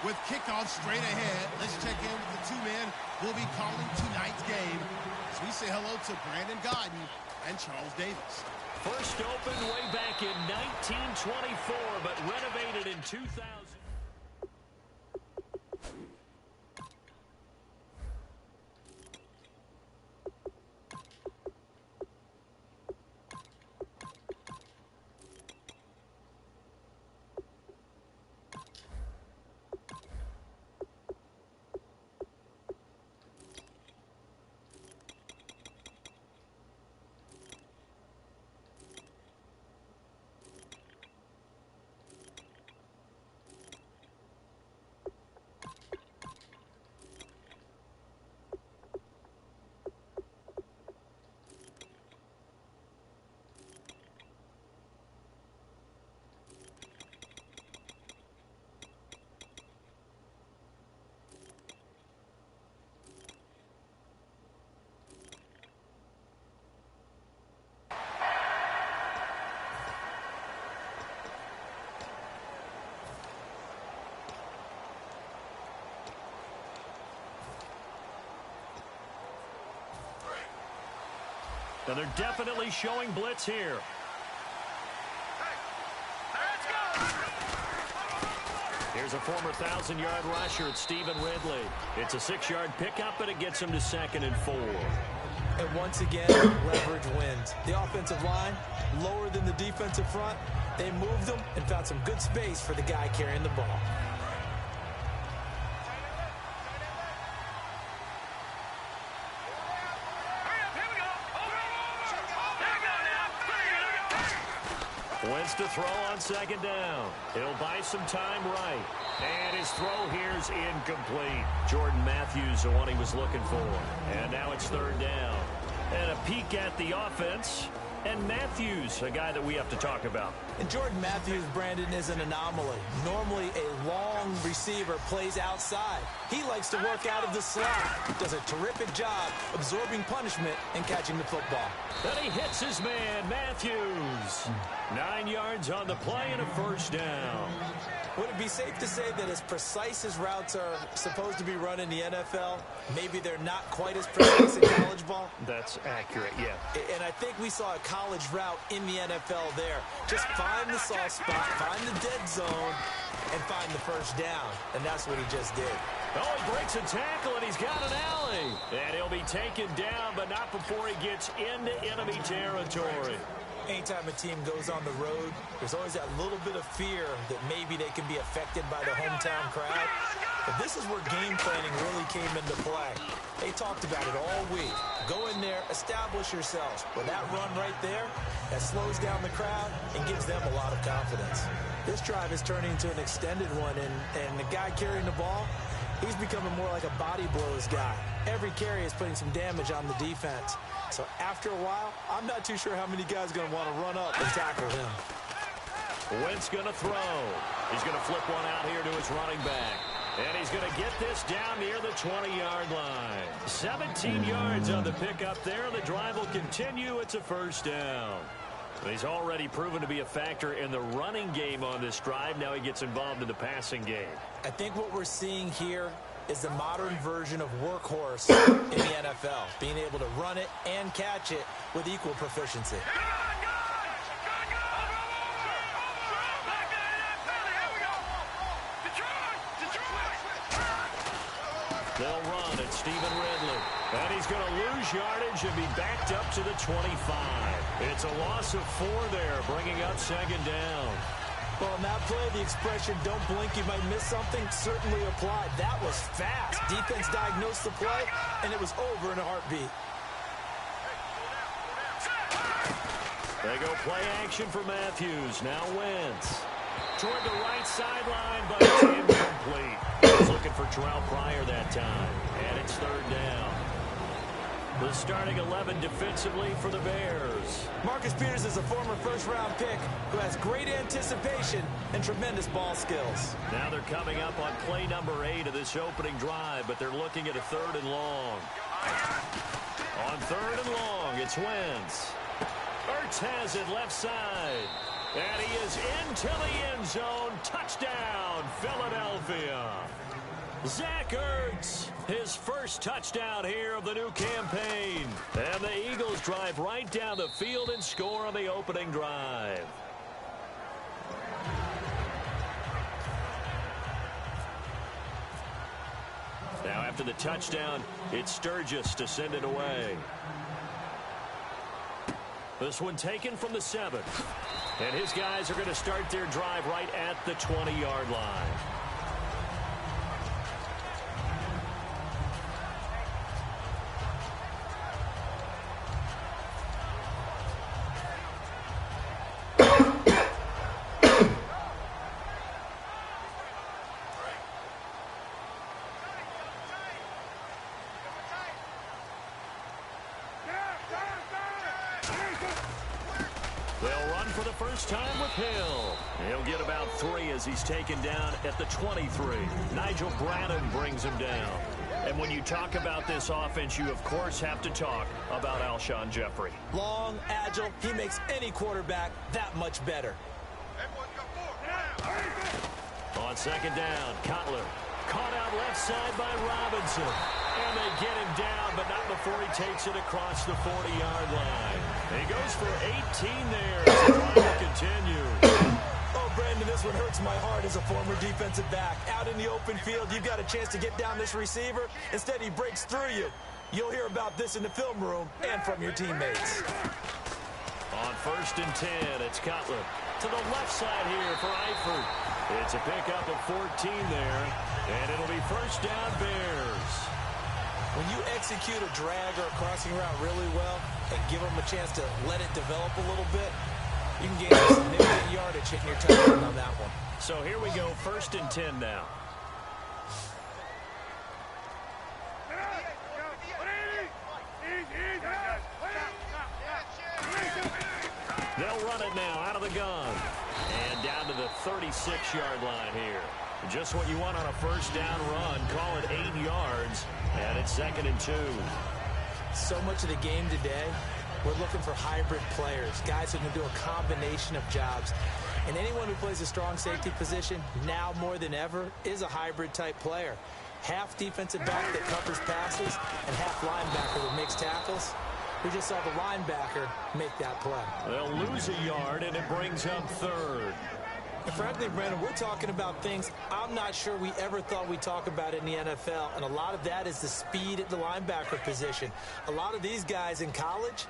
With kickoff straight ahead, let's check in with the two men who will be calling tonight's game as we say hello to Brandon Godden and Charles Davis. First opened way back in 1924, but renovated in 2000. Now they're definitely showing blitz here. Here's a former 1,000-yard rusher, it's Stephen Ridley. It's a 6-yard pickup, and it gets him to 2nd and 4. And once again, leverage wins. The offensive line, lower than the defensive front. They moved them and found some good space for the guy carrying the ball. Wentz to throw on 2nd down. He'll buy some time right. And his throw here's incomplete. Jordan Matthews, the one he was looking for. And now it's 3rd down. And a peek at the offense. And Matthews, a guy that we have to talk about. And Jordan Matthews, Brandon, is an anomaly. Normally, a long receiver plays outside. He likes to work out of the slot. Does a terrific job absorbing punishment and catching the football. Then he hits his man, Matthews. 9 yards on the play and a 1st down. Would it be safe to say that as precise as routes are supposed to be run in the NFL, maybe they're not quite as precise in college ball? That's accurate, yeah. And I think we saw a college route in the NFL there. Just find the soft spot, find the dead zone, and find the 1st down. And that's what he just did. Oh, he breaks a tackle, and he's got an alley. And he'll be taken down, but not before he gets into enemy territory. Anytime a team goes on the road, there's always that little bit of fear that maybe they can be affected by the hometown crowd. But this is where game planning really came into play. They talked about it all week. Go in there, establish yourselves. With that run right there, that slows down the crowd and gives them a lot of confidence. This drive is turning into an extended one, and the guy carrying the ball, he's becoming more like a body blows guy. Every carry is putting some damage on the defense. So after a while, I'm not too sure how many guys are going to want to run up and tackle him. Wentz going to throw. He's going to flip one out here to his running back. And he's going to get this down near the 20-yard line. 17 yards on the pickup there. The drive will continue. It's a 1st down. He's already proven to be a factor in the running game on this drive. Now he gets involved in the passing game. I think what we're seeing here is the modern version of workhorse in the NFL, being able to run it and catch it with equal proficiency. They'll run at Stephen Ridley. And he's going to lose yardage and be backed up to the 25. It's a loss of 4 there, bringing up 2nd down. Well, on that play, the expression, don't blink, you might miss something, certainly applied. That was fast. Defense diagnosed the play, and it was over in a heartbeat. They go play action for Matthews. Now Wentz. Toward the right sideline, but it's incomplete. He's looking for Terrell Pryor that time. And it's 3rd down. The starting 11 defensively for the Bears. Marcus Peters is a former first-round pick who has great anticipation and tremendous ball skills. Now they're coming up on play number 8 of this opening drive, but they're looking at a 3rd and long. On 3rd and long, it's Wentz. Ertz has it left side. And he is into the end zone. Touchdown, Philadelphia. Zach Ertz, his first touchdown here of the new campaign. And the Eagles drive right down the field and score on the opening drive. Now after the touchdown, it's Sturgis to send it away. This one taken from the 7. And his guys are going to start their drive right at the 20-yard line. They'll run for the first time with Hill. He'll get about 3 as he's taken down at the 23. Nigel Bradham brings him down. And when you talk about this offense, you, of course, have to talk about Alshon Jeffrey. Long, agile, he makes any quarterback that much better. On second down, Cutler. Caught out left side by Robinson. And they get him down, but not before he takes it across the 40-yard line. He goes for 18 there as the drive will continue. Oh, Brandon, this one hurts my heart as a former defensive back. Out in the open field, you've got a chance to get down this receiver. Instead, he breaks through you. You'll hear about this in the film room and from your teammates. On first and 10, it's Cutler. To the left side here for Eifert. It's a pickup of 14 there, and it'll be first down Bears. When you execute a drag or a crossing route really well and give them a chance to let it develop a little bit, you can gain some significant yardage hitting your touchdown on that one. So here we go, first and 10 now. They'll run it now out of the gun. And down to the 36-yard line here. Just what you want on a first down run. Call it 8 yards. And it's second and 2. So much of the game today, we're looking for hybrid players, guys who can do a combination of jobs. And anyone who plays a strong safety position, now more than ever, is a hybrid-type player. Half defensive back that covers passes and half linebacker that makes tackles. We just saw the linebacker make that play. They'll lose a yard, and it brings up third. And frankly, Brandon, we're talking about things I'm not sure we ever thought we'd talk about in the NFL, and a lot of that is the speed at the linebacker position. A lot of these guys in college,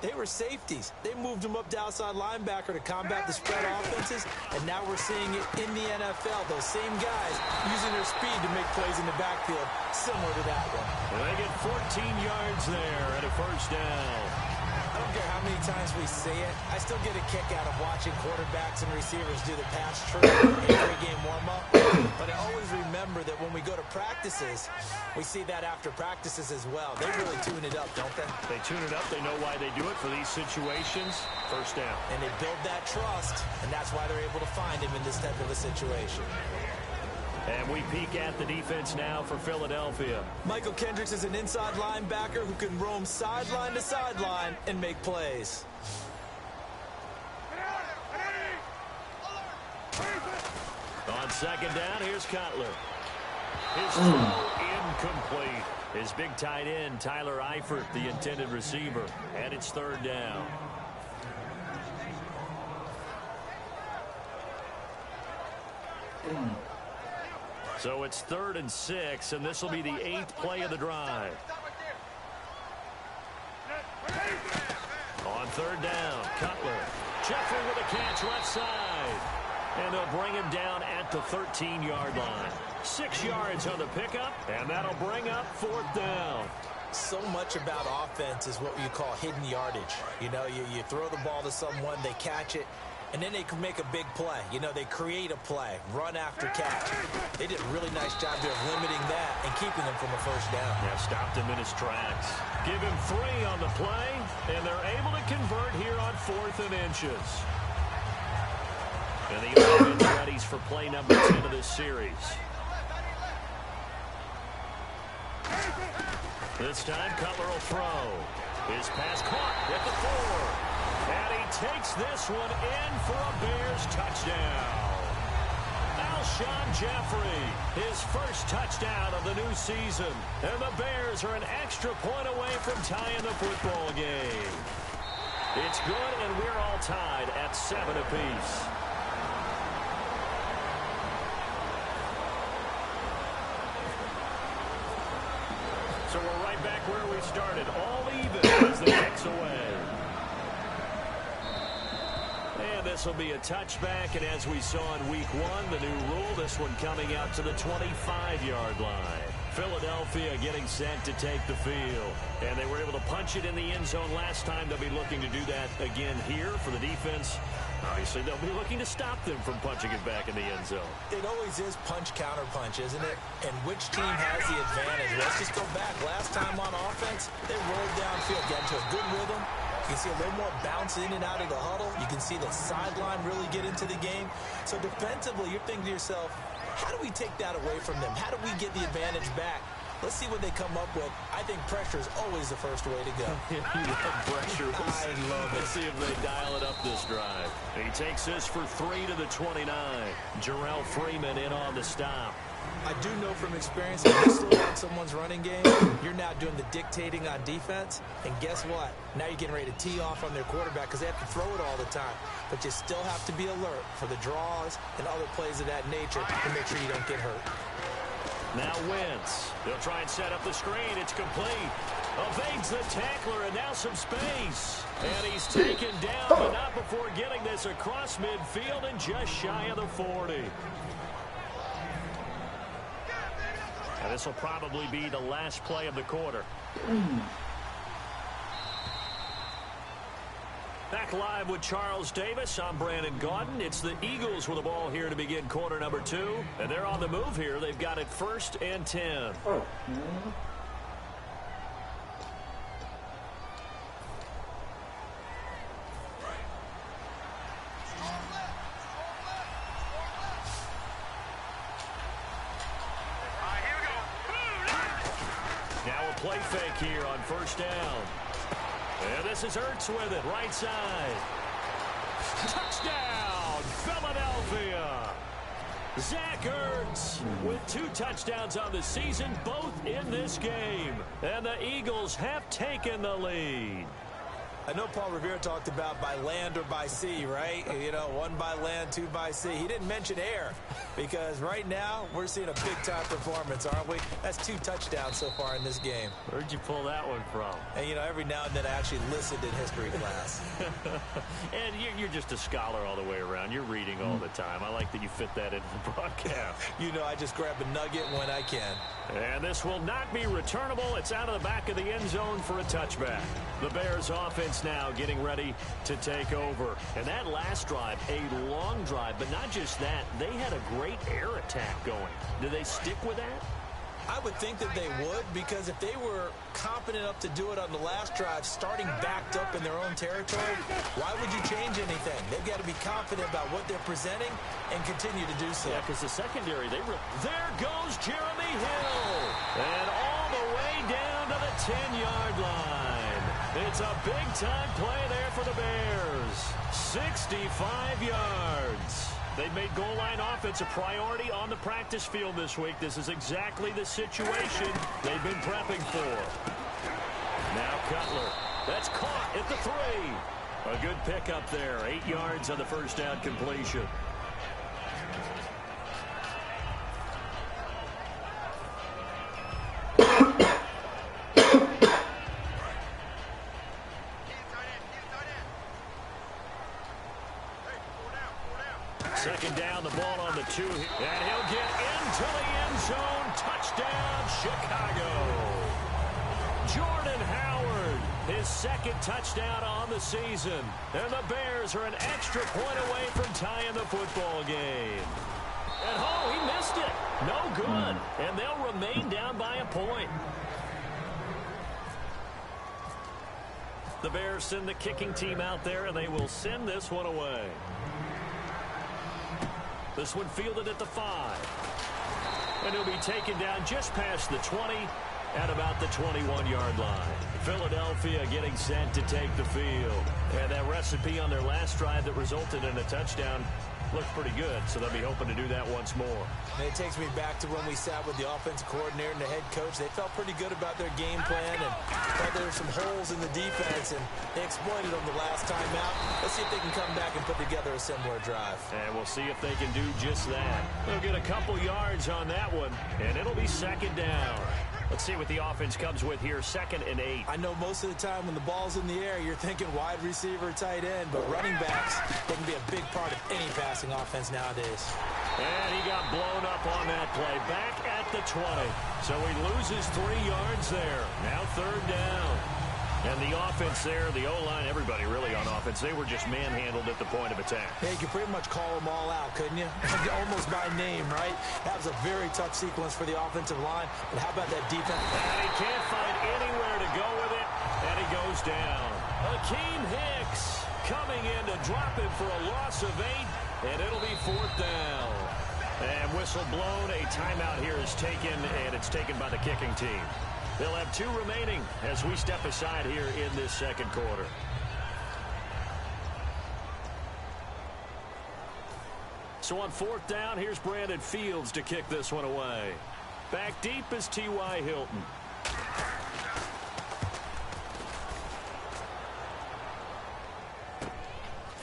they were safeties. They moved them up to outside linebacker to combat the spread offenses, and now we're seeing it in the NFL. Those same guys using their speed to make plays in the backfield, similar to that one. And they get 14 yards there and a first down. I don't care how many times we see it. I still get a kick out of watching quarterbacks and receivers do the pass tree in pre-game warm-up. But I always remember that when we go to practices, we see that after practices as well. They really tune it up, don't they? They tune it up. They know why they do it for these situations. First down. And they build that trust, and that's why they're able to find him in this type of a situation. And we peek at the defense now for Philadelphia. Michael Kendricks is an inside linebacker who can roam sideline to sideline and make plays. On second down, here's Cutler. His throw incomplete. His big tight end, Tyler Eifert, the intended receiver. And it's third down. So it's 3rd and 6, and this will be the 8th play of the drive. On third down, Cutler. Jeffrey with a catch left side. And they'll bring him down at the 13-yard line. 6 yards on the pickup, and that'll bring up 4th down. So much about offense is what you call hidden yardage. You know, you throw the ball to someone, they catch it, and then they can make a big play. You know, they create a play, run after catch. They did a really nice job there of limiting that and keeping him from a first down. Yeah, stopped him in his tracks. Give him 3 on the play, and they're able to convert here on 4th and inches. And the offense readies for play number 10 of this series. This time, Cutler will throw. His pass caught at the 4. And he takes this one in for a Bears touchdown. Alshon Jeffrey, his first touchdown of the new season. And the Bears are an extra point away from tying the football game. It's good, and we're all tied at 7 apiece. So we're right back where we started, all even as the kick's away. And this will be a touchback, and as we saw in week 1, the new rule, this one coming out to the 25-yard line. Philadelphia getting set to take the field. And they were able to punch it in the end zone last time. They'll be looking to do that again here for the defense. Obviously, they'll be looking to stop them from punching it back in the end zone. It always is punch-counter-punch, isn't it? And which team has the advantage? Let's just go back. Last time on offense, they rolled downfield, got into a good rhythm. You can see a little more bounce in and out of the huddle. You can see the sideline really get into the game. So defensively, you're thinking to yourself, how do we take that away from them? How do we get the advantage back? Let's see what they come up with. I think pressure is always the first way to go. You love pressure. I love it. Let's see if they dial it up this drive. He takes this for 3 to the 29. Jarrell Freeman in on the stop. I do know from experience, if you slow down someone's running game, you're now doing the dictating on defense. And guess what? Now you're getting ready to tee off on their quarterback because they have to throw it all the time. But you still have to be alert for the draws and other plays of that nature to make sure you don't get hurt. Now Wentz. They'll try and set up the screen. It's complete. Evades the tackler, and now some space. And he's taken down, but not before getting this across midfield and just shy of the 40. And this will probably be the last play of the quarter. Back live with Charles Davis. I'm Brandon Gaudin. It's the Eagles with the ball here to begin quarter number 2. And they're on the move here. They've got it 1st and 10. Now a play fake here on 1st down. And this is Ertz with it, right side. Touchdown, Philadelphia. Zach Ertz with 2 touchdowns on the season, both in this game. And the Eagles have taken the lead. I know Paul Revere talked about by land or by sea, right? You know, 1 by land, 2 by sea. He didn't mention air because right now we're seeing a big-time performance, aren't we? That's 2 touchdowns so far in this game. Where'd you pull that one from? And, you know, every now and then I actually listened in history class. And you're just a scholar all the way around. You're reading all the time. I like that you fit that into the broadcast. You know, I just grab a nugget when I can. And this will not be returnable. It's out of the back of the end zone for a touchback. The Bears offense now getting ready to take over. And that last drive, a long drive, but not just that. They had a great air attack going. Do they stick with that? I would think that they would, because if they were competent enough to do it on the last drive, starting backed up in their own territory, why would you change anything? They've got to be confident about what they're presenting and continue to do so. Yeah, because the secondary, there goes Jeremy Hill. And all the way down to the 10-yard line. It's a big-time play there for the Bears. 65 yards. They've made goal line offense a priority on the practice field this week. This is exactly the situation they've been prepping for. Now Cutler. That's caught at the 3. A good pickup there. 8 yards on the first down completion. Second down, the ball on the 2. And he'll get into the end zone. Touchdown, Chicago. Jordan Howard, his 2nd touchdown on the season. And the Bears are an extra point away from tying the football game. And oh, he missed it. No good. And they'll remain down by a point. The Bears send the kicking team out there, and they will send this one away. This one fielded at the 5. And he'll be taken down just past the 20 at about the 21-yard line. Philadelphia getting set to take the field. And that recipe on their last drive that resulted in a touchdown looked pretty good, so they'll be hoping to do that once more. And it takes me back to when we sat with the offensive coordinator and the head coach. They felt pretty good about their game plan and thought there were some holes in the defense, and they exploited them the last time out. Let's see if they can come back and put together a similar drive. And we'll see if they can do just that. They'll get a couple yards on that one, and it'll be second down. Let's see what the offense comes with here, 2nd and 8. I know most of the time when the ball's in the air, you're thinking wide receiver, tight end, but running backs, they can be a big part of any passing offense nowadays. And he got blown up on that play, back at the 20. So he loses 3 yards there. Now 3rd down. And the offense there, the O-line, everybody really on offense, they were just manhandled at the point of attack. Yeah, you could pretty much call them all out, couldn't you? Almost by name, right? That was a very tough sequence for the offensive line. But how about that defense? And he can't find anywhere to go with it, and he goes down. Akeem Hicks coming in to drop him for a loss of 8, and it'll be 4th down. And whistle blown, a timeout here is taken, and it's taken by the kicking team. They'll have 2 remaining as we step aside here in this second quarter. So on 4th down, here's Brandon Fields to kick this one away. Back deep is T.Y. Hilton.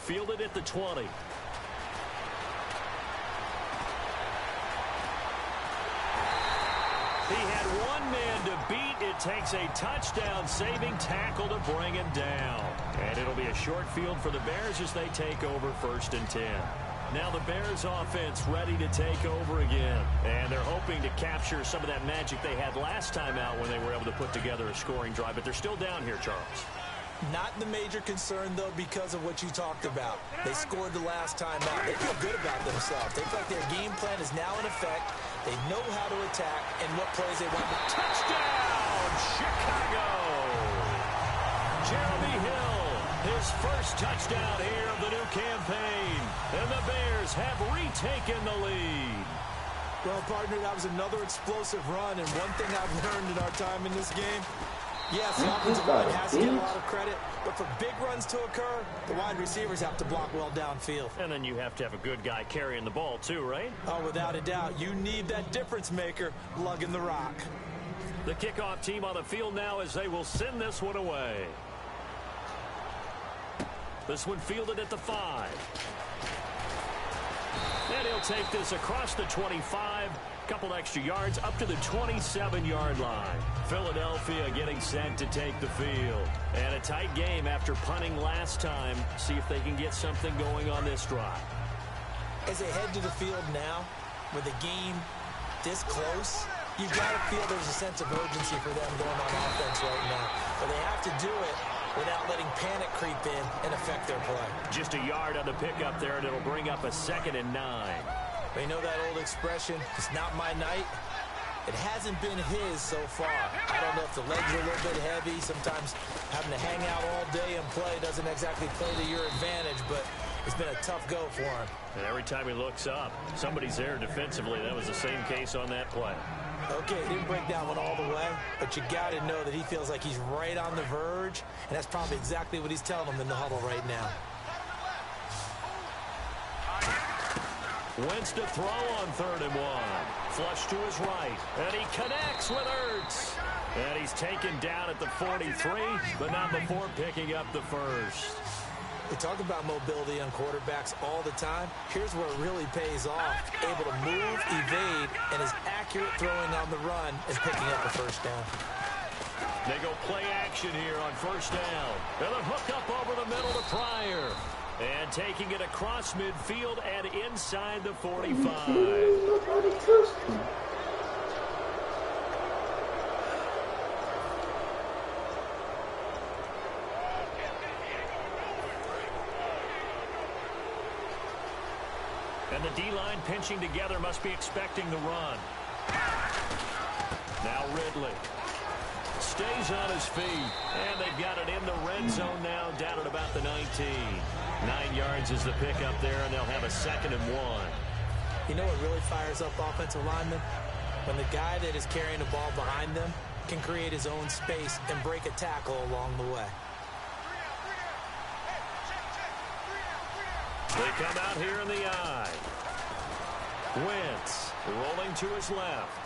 Fielded at the 20. He had one man to beat. It takes a touchdown-saving tackle to bring him down. And it'll be a short field for the Bears as they take over 1st and 10. Now the Bears offense ready to take over again. And they're hoping to capture some of that magic they had last time out when they were able to put together a scoring drive. But they're still down here, Charles. Not the major concern, though, because of what you talked about. They scored the last time out. They feel good about themselves. They feel like their game plan is now in effect. They know how to attack and what plays they want. Touchdown, Chicago! Jeremy Hill, his first touchdown here of the new campaign. And the Bears have retaken the lead. Well, partner, that was another explosive run. And one thing I've learned in our time in this game, yes, the offensive line has to get a lot of credit, but for big runs to occur, the wide receivers have to block well downfield. And then you have to have a good guy carrying the ball too, right? Oh, without a doubt. You need that difference maker lugging the rock. The kickoff team on the field now as they will send this one away. This one fielded at the 5. And he'll take this across the 25. Couple extra yards up to the 27-yard line. Philadelphia getting set to take the field. And a tight game after punting last time. See if they can get something going on this drive. As they head to the field now, with the game this close, you've got to feel there's a sense of urgency for them going on offense right now. But they have to do it without letting panic creep in and affect their play. Just a yard on the pickup there, and it'll bring up a 2nd and 9. You know that old expression, it's not my night? It hasn't been his so far. I don't know if the legs are a little bit heavy. Sometimes having to hang out all day and play doesn't exactly play to your advantage, but it's been a tough go for him. And every time he looks up, somebody's there defensively. That was the same case on that play. Okay, he didn't break that one all the way, but you got to know that he feels like he's right on the verge, and that's probably exactly what he's telling them in the huddle right now. Wentz to throw on 3rd and 1. Flush to his right. And he connects with Ertz. And he's taken down at the 43, but not before picking up the first. We talk about mobility on quarterbacks all the time. Here's where it really pays off. Able to move, evade, and is accurate throwing on the run and picking up the first down. They go play action here on 1st down. And a hook up over the middle to Pryor. And taking it across midfield and inside the 45. And the D-line pinching together must be expecting the run. Now Ridley stays on his feet. And they've got it in the red zone now, down at about the 19. 9 yards is the pickup there, and they'll have a 2nd and 1. You know what really fires up offensive linemen? When the guy that is carrying the ball behind them can create his own space and break a tackle along the way. They come out here in the eye. Wentz rolling to his left.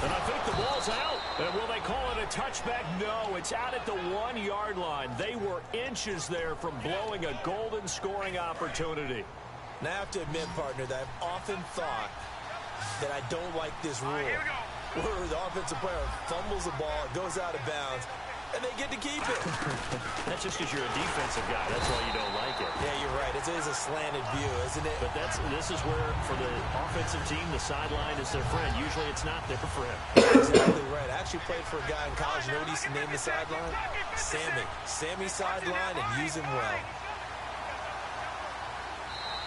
And I think the ball's out. And will they call it a touchback? No, it's out at the 1-yard line. They were inches there from blowing a golden scoring opportunity. Now, I have to admit, partner, that I've often thought that I don't like this rule. Where the offensive player fumbles the ball, it goes out of bounds, and they get to keep it. That's just because you're a defensive guy. That's why you don't like it. Yeah, you're right. It is a slanted view, isn't it? But this is where, for the offensive team, the sideline is their friend. Usually it's not their friend. Exactly right. I actually played for a guy in college. You know what he used to name the sideline? Sammy. Sammy sideline, and use him well.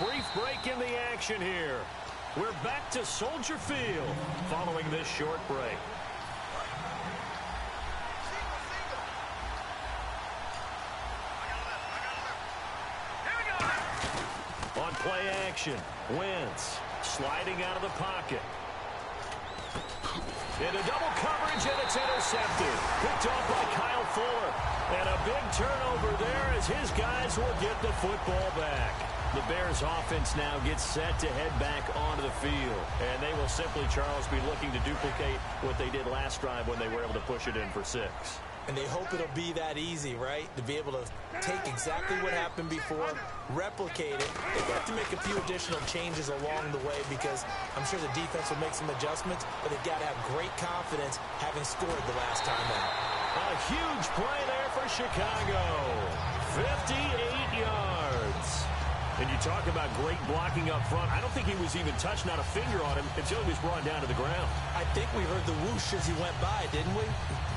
Brief break in the action here. We're back to Soldier Field following this short break. On play action, Wentz sliding out of the pocket. Into double coverage, and it's intercepted. Picked off by Kyle Fuller. And a big turnover there as his guys will get the football back. The Bears offense now gets set to head back onto the field. And they will simply, Charles, be looking to duplicate what they did last drive when they were able to push it in for 6. And they hope it'll be that easy, right? To be able to take exactly what happened before, replicate it. They have to make a few additional changes along the way because I'm sure the defense will make some adjustments, but they've got to have great confidence having scored the last time out. A huge play there for Chicago. 58 yards. And you talk about great blocking up front. I don't think he was even touched, not a finger on him, until he was brought down to the ground. I think we heard the whoosh as he went by, didn't we?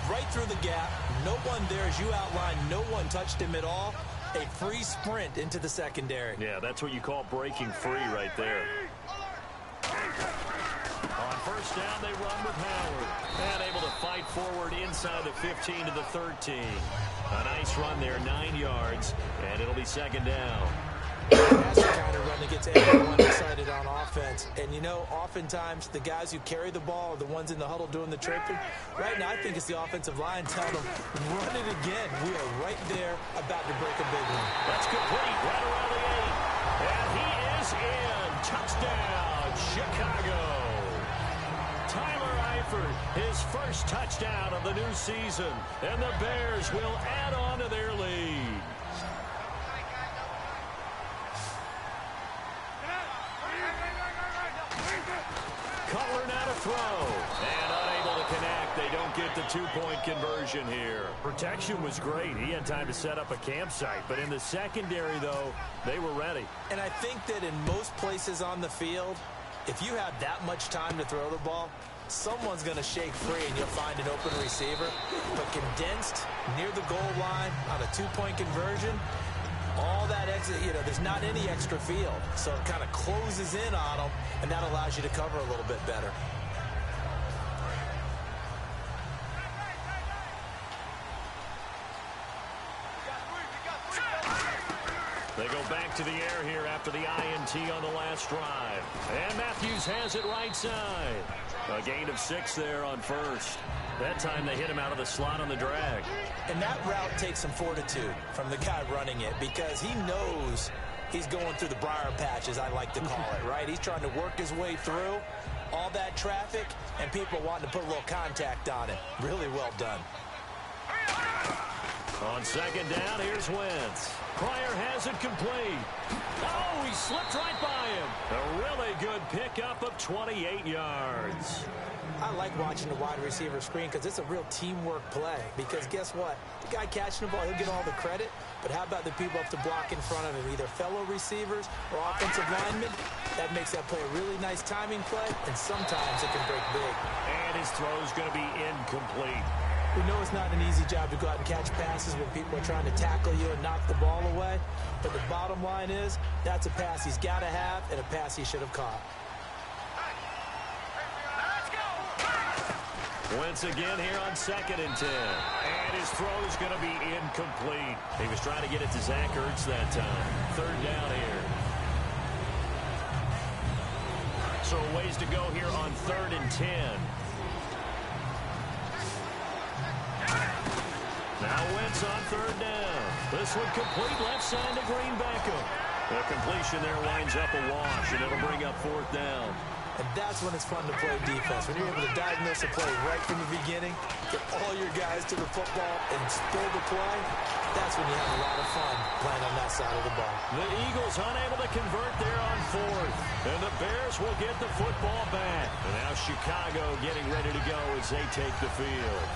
Right through the gap. No one there, as you outlined, no one touched him at all. A free sprint into the secondary. Yeah, that's what you call breaking free right there. On first down, they run with Howard. And able to fight forward inside the 15 to the 13. A nice run there, 9 yards, and it'll be second down. That's the kind of run that gets everyone excited on offense. And, you know, oftentimes the guys who carry the ball are the ones in the huddle doing the chirping. Right now, I think it's the offensive line telling them, run it again. We are right there about to break a big one. That's complete, right around the 8. And he is in. Touchdown, Chicago. Tyler Eifert, his first touchdown of the new season. And the Bears will add on to their lead. Cutler now to throw. And unable to connect. They don't get the 2-point conversion here. Protection was great. He had time to set up a campsite. But in the secondary, though, they were ready. And I think that in most places on the field, if you have that much time to throw the ball, someone's going to shake free and you'll find an open receiver. But condensed near the goal line on a 2-point conversion, all that exit, you know, there's not any extra field. So it kind of closes in on them, and that allows you to cover a little bit better. They go back to the air here after the INT on the last drive. And Matthews has it right side. A gain of 6 there on first. That time they hit him out of the slot on the drag. And that route takes some fortitude from the guy running it because he knows he's going through the briar patch, as I like to call it, right? He's trying to work his way through all that traffic and people wanting to put a little contact on it. Really well done. On second down, here's Wentz. Pryor has it complete. Oh, he slipped right by him. A really good pickup of 28 yards. I like watching the wide receiver screen because it's a real teamwork play. Because guess what? The guy catching the ball, he'll get all the credit. But how about the people up to block in front of him, either fellow receivers or offensive linemen? That makes that play a really nice timing play, and sometimes it can break big. And his throw's going to be incomplete. We know it's not an easy job to go out and catch passes when people are trying to tackle you and knock the ball away. But the bottom line is, that's a pass he's got to have and a pass he should have caught. Wentz again here on 2nd and 10. And his throw is going to be incomplete. He was trying to get it to Zach Ertz that time. 3rd down here. So a ways to go here on 3rd and 10. Now Wentz on third down. This one complete left side to Green Beckham. The completion there winds up a wash, and it'll bring up fourth down. And that's when it's fun to play defense. When you're able to diagnose a play right from the beginning, get all your guys to the football, and spill the play, that's when you have a lot of fun playing on that side of the ball. The Eagles unable to convert there on fourth. And the Bears will get the football back. And now Chicago getting ready to go as they take the field.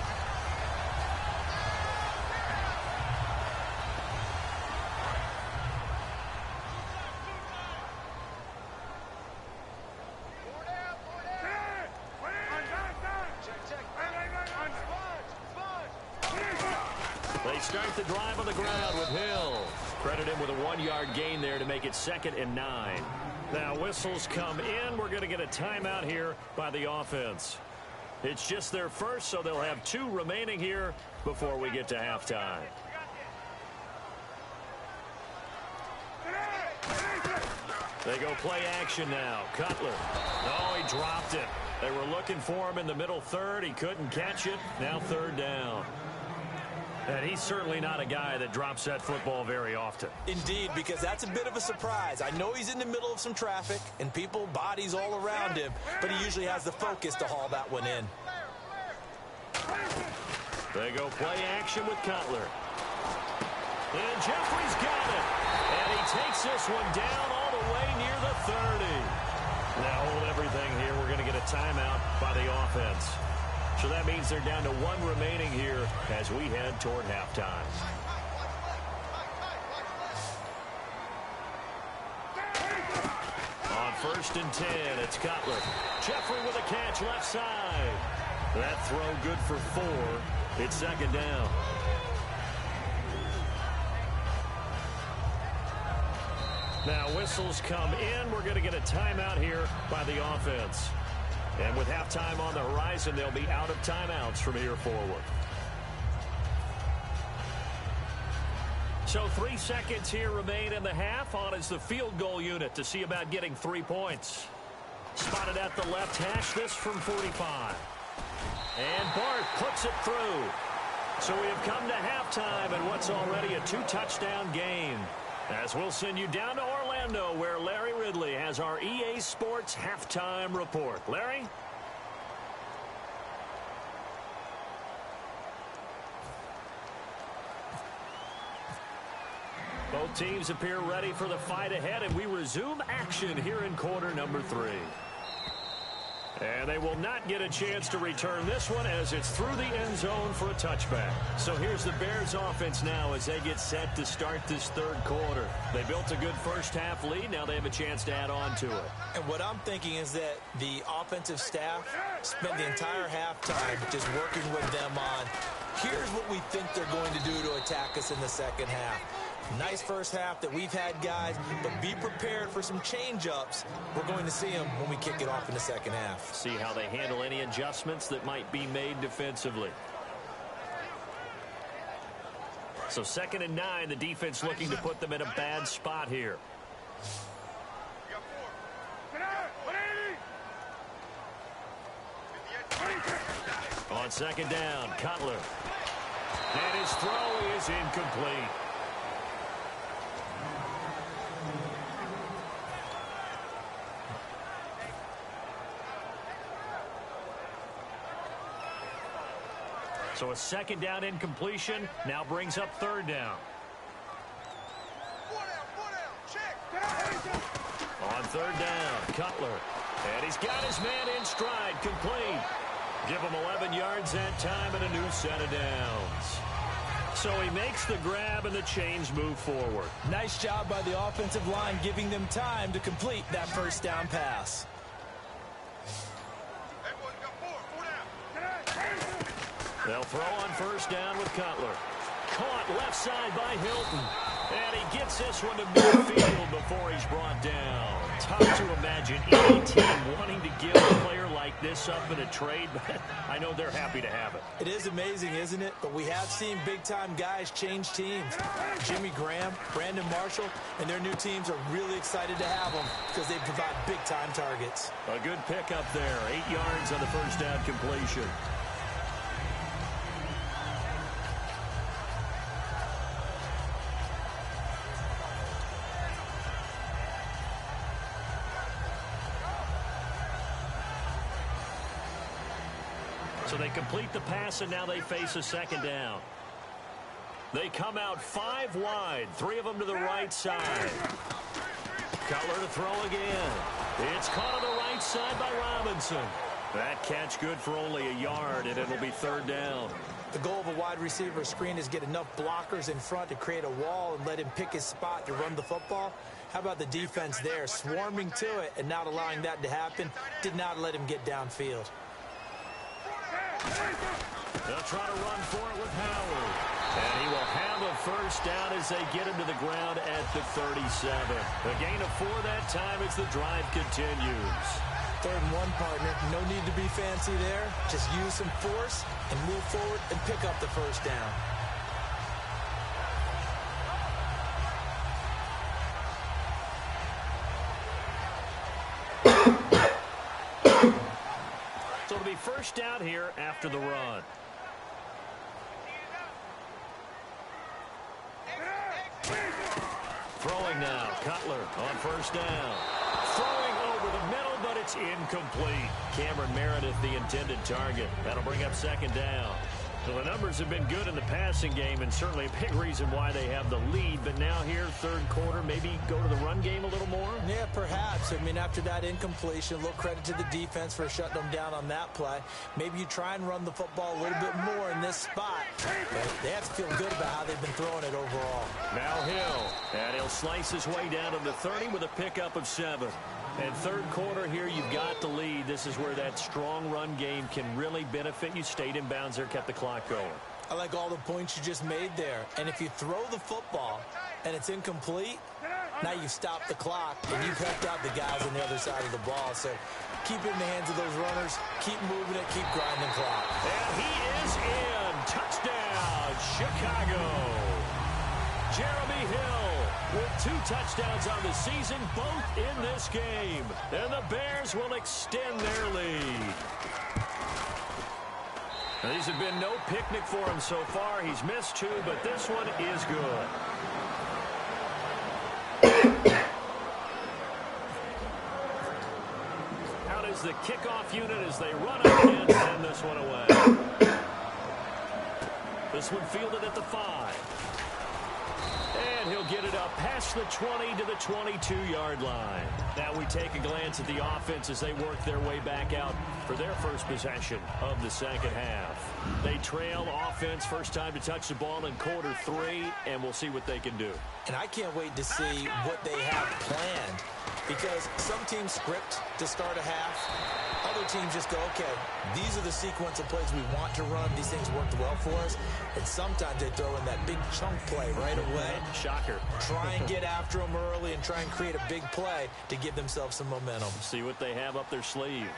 They start the drive on the ground with Hill. Credit him with a 1-yard gain there to make it 2nd and 9. Now whistles come in. We're going to get a timeout here by the offense. It's just their first, so they'll have 2 remaining here before we get to halftime. They go play action now. Cutler. Oh, he dropped it. They were looking for him in the middle third. He couldn't catch it. Now 3rd down. And he's certainly not a guy that drops that football very often. Indeed, because that's a bit of a surprise. I know he's in the middle of some traffic and people, bodies all around him, but he usually has the focus to haul that one in. They go play action with Cutler. And Jeffrey's got it. And he takes this one down all the way near the 30. Now hold everything here. We're going to get a timeout by the offense. So that means they're down to 1 remaining here as we head toward halftime. On 1st and 10, it's Cutler. Jeffrey with a catch left side. That throw good for 4. It's 2nd down. Now whistles come in. We're going to get a timeout here by the offense. And with halftime on the horizon, they'll be out of timeouts from here forward. So 3 seconds here remain in the half. On is the field goal unit to see about getting 3 points. Spotted at the left hash, this from 45. And Bart puts it through. So we have come to halftime in what's already a 2-touchdown game. As we'll send you down to Orlando, where Larry Ridley has our EA Sports halftime report. Larry? Both teams appear ready for the fight ahead, and we resume action here in quarter number 3. And they will not get a chance to return this one as it's through the end zone for a touchback. So here's the Bears offense now as they get set to start this 3rd quarter. They built a good first-half lead. Now they have a chance to add on to it. And what I'm thinking is that the offensive staff spent the entire halftime just working with them on, here's what we think they're going to do to attack us in the 2nd half. Nice first half that we've had, guys, but be prepared for some change-ups. We're going to see them when we kick it off in the 2nd half. See how they handle any adjustments that might be made defensively. So 2nd and 9, the defense looking to put them in a bad spot here. On 2nd down, Cutler. And his throw is incomplete. So a 2nd down incompletion now brings up 3rd down. On 3rd down, Cutler. And he's got his man in stride, complete. Give him 11 yards that time and a new set of downs. So he makes the grab and the chains move forward. Nice job by the offensive line giving them time to complete that 1st down pass. They'll throw on 1st down with Cutler. Caught left side by Hilton. And he gets this one to midfield before he's brought down. Tough to imagine any team wanting to give a player like this up in a trade, but I know they're happy to have it. It is amazing, isn't it? But we have seen big-time guys change teams. Jimmy Graham, Brandon Marshall, and their new teams are really excited to have them because they provide big-time targets. A good pickup there. 8 yards on the 1st down completion. So they complete the pass, and now they face a second down. They come out 5 wide, 3 of them to the right side. Cutler to throw again. It's caught on the right side by Robinson. That catch good for only a yard, and it'll be third down. The goal of a wide receiver screen is get enough blockers in front to create a wall and let him pick his spot to run the football. How about the defense there, swarming to it and not allowing that to happen? Did not let him get downfield. They'll try to run for it with Howard. And he will have a first down as they get him to the ground at the 37. A gain of 4 that time as the drive continues. 3rd and 1, partner. No need to be fancy there. Just use some force and move forward and pick up the first down. So it'll be first down here after the run. Throwing now, Cutler on first down. Throwing over the middle, but it's incomplete. Cameron Meredith, the intended target. That'll bring up second down. Well, the numbers have been good in the passing game, and certainly a big reason why they have the lead. But now here, third quarter, maybe go to the run game a little more? Yeah, perhaps. I mean, after that incompletion, a little credit to the defense for shutting them down on that play. Maybe you try and run the football a little bit more in this spot. But they have to feel good about how they've been throwing it overall. Now Hill, and he'll slice his way down to the 30 with a pickup of 7. And third quarter here, you've got the lead. This is where that strong run game can really benefit you. Stayed in bounds there, kept the clock going. I like all the points you just made there. And if you throw the football and it's incomplete, now you've stopped the clock and you've helped out the guys on the other side of the ball. So keep it in the hands of those runners. Keep moving it. Keep grinding clock. And he is in. Touchdown, Chicago. Jeremy Hill with 2 touchdowns on the season, both in this game. And the Bears will extend their lead. Now, these have been no picnic for him so far. He's missed 2, but this one is good. Out is the kickoff unit as they run up and send this one away. This one fielded at the 5. And he'll get it up past the 20 to the 22-yard line. Now we take a glance at the offense as they work their way back out for their first possession of the second half. They trail offense, first time to touch the ball in quarter 3, and we'll see what they can do. And I can't wait to see what they have planned, because some teams script to start a half. Other teams just go, okay, these are the sequence of plays we want to run. These things worked well for us. And sometimes they throw in that big chunk play right away. Shocker. Try and get after them early and try and create a big play to give themselves some momentum. See what they have up their sleeve.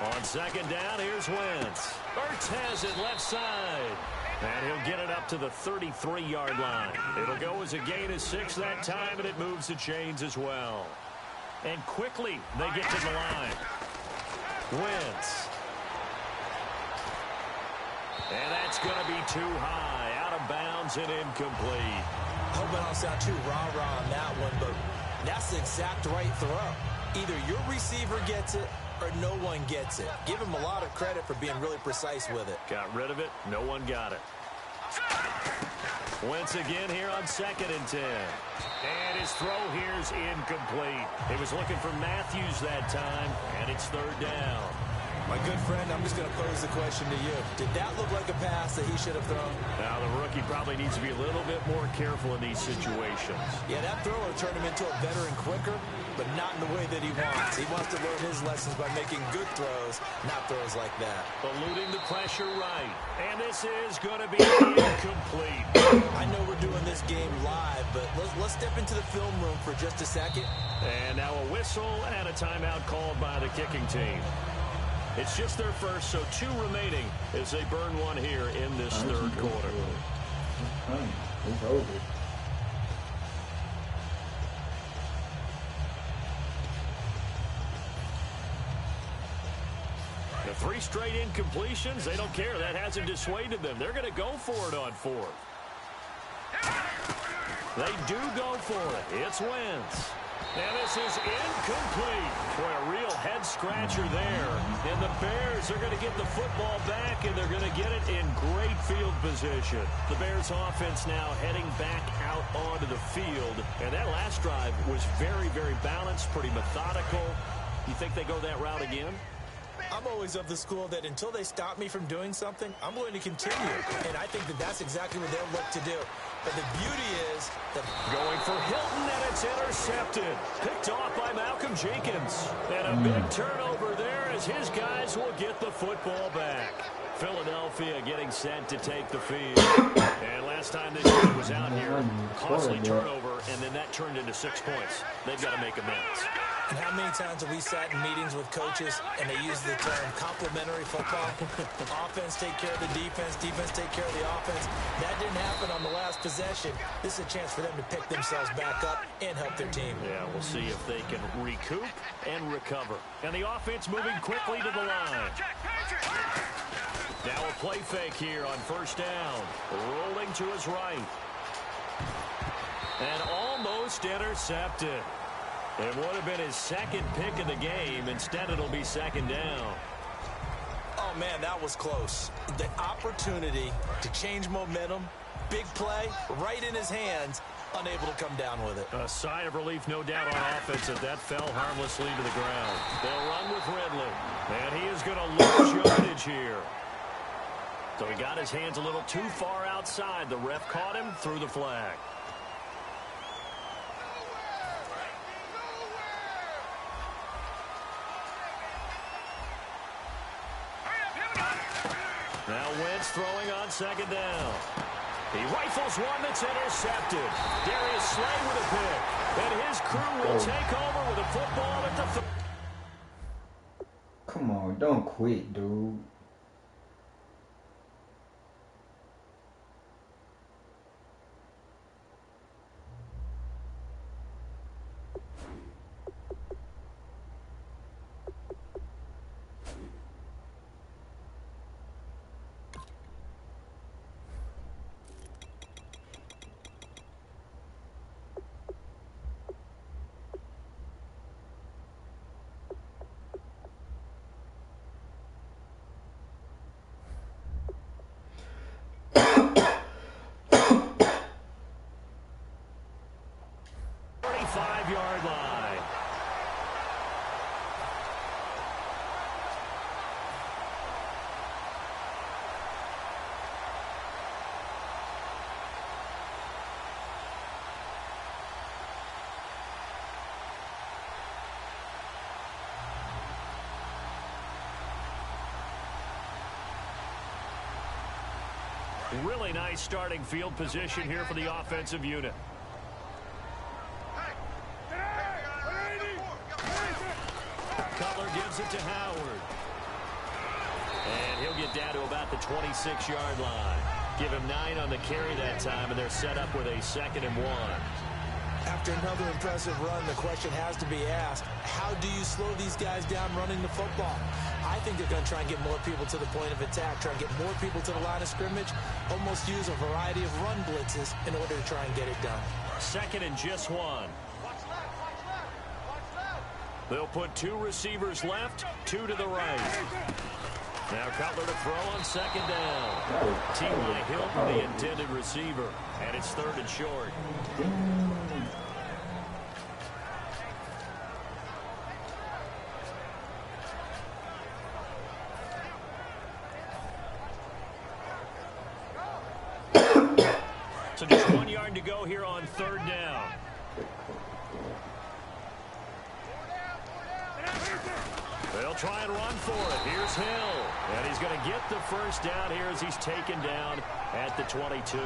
On second down, here's Wentz. Ertz has it left side. And he'll get it up to the 33-yard line. It'll go as a gain of 6 that time, and it moves the chains as well. And quickly, they get to the line. Wentz. And that's going to be too high. Out of bounds and incomplete. I hope I don't sound too rah-rah on that one, but that's the exact right throw. Either your receiver gets it or no one gets it. Give him a lot of credit for being really precise with it. Got rid of it. No one got it. Wentz again here on 2nd and 10. And his throw here is incomplete. He was looking for Matthews that time, and it's third down. My good friend, I'm just going to pose the question to you. Did that look like a pass that he should have thrown? Now, the rookie probably needs to be a little bit more careful in these situations. Yeah, that throw will turn him into a veteran quicker, but not in the way that he wants. He wants to learn his lessons by making good throws, not throws like that. Eluding the pressure right. And this is going to be incomplete. I know we're doing this game live, but let's step into the film room for just a second. And now a whistle and a timeout called by the kicking team. It's just their first, so 2 remaining as they burn one here in this third quarter. It's over. The 3 straight incompletions, they don't care. That hasn't dissuaded them. They're going to go for it on 4th. They do go for it. It's Wentz. And this is incomplete. Boy, a real head-scratcher there. And the Bears are going to get the football back, and they're going to get it in great field position. The Bears offense now heading back out onto the field. And that last drive was very, very balanced, pretty methodical. You think they go that route again? I'm always of the school that until they stop me from doing something, I'm going to continue. And I think that that's exactly what they'll look to do. But the beauty is that going for Hilton, and it's intercepted. Picked off by Malcolm Jenkins. And a big turnover there as his guys will get the football back. Philadelphia getting set to take the field. And last time this team was out here, costly turnover, and then that turned into 6 points. They've got to make amends. And how many times have we sat in meetings with coaches and they use the term complementary football? Offense take care of the defense, defense take care of the offense. That didn't happen on the last possession. This is a chance for them to pick themselves back up and help their team. Yeah, we'll see if they can recoup and recover. And the offense moving quickly to the line. Now a play fake here on first down. Rolling to his right. And almost intercepted. It would have been his second pick of the game. Instead, it'll be second down. Oh, man, that was close. The opportunity to change momentum, big play, right in his hands, unable to come down with it. A sigh of relief, no doubt, on offense as that fell harmlessly to the ground. They'll run with Ridley. And he is going to lose yardage here. So he got his hands a little too far outside. The ref caught him, threw the flag. Now Wentz throwing on second down. He rifles one that's intercepted. Darius Slay with a pick. And his crew will take over with a football at the... Come on, don't quit, dude. Yard line. Really nice starting field position here for the offensive unit. Cutler gives it to Howard. And he'll get down to about the 26-yard line. Give him 9 on the carry that time, and they're set up with a 2nd and 1. After another impressive run, the question has to be asked, how do you slow these guys down running the football? I think they're going to try and get more people to the point of attack, try and get more people to the line of scrimmage, almost use a variety of run blitzes in order to try and get it done. 2nd and just 1. They'll put 2 receivers left, 2 to the right. Now Cutler to throw on 2nd down. T.Y. Hilton, the intended receiver. And it's 3rd and short. So just 1 yard to go here on 3rd down. They'll try and run for it. Here's Hill. And he's going to get the first down here as he's taken down at the 22.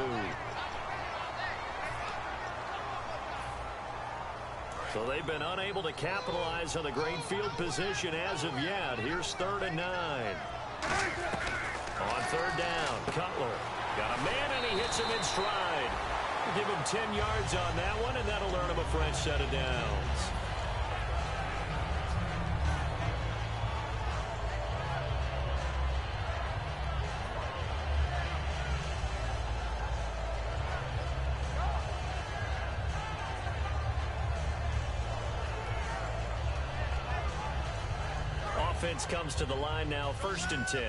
So they've been unable to capitalize on the great field position as of yet. Here's 3rd and 9. On 3rd down, Cutler got a man, and he hits him in stride. Give him 10 yards on that one, and that'll earn him a fresh set of downs. offense comes to the line now, 1st and 10.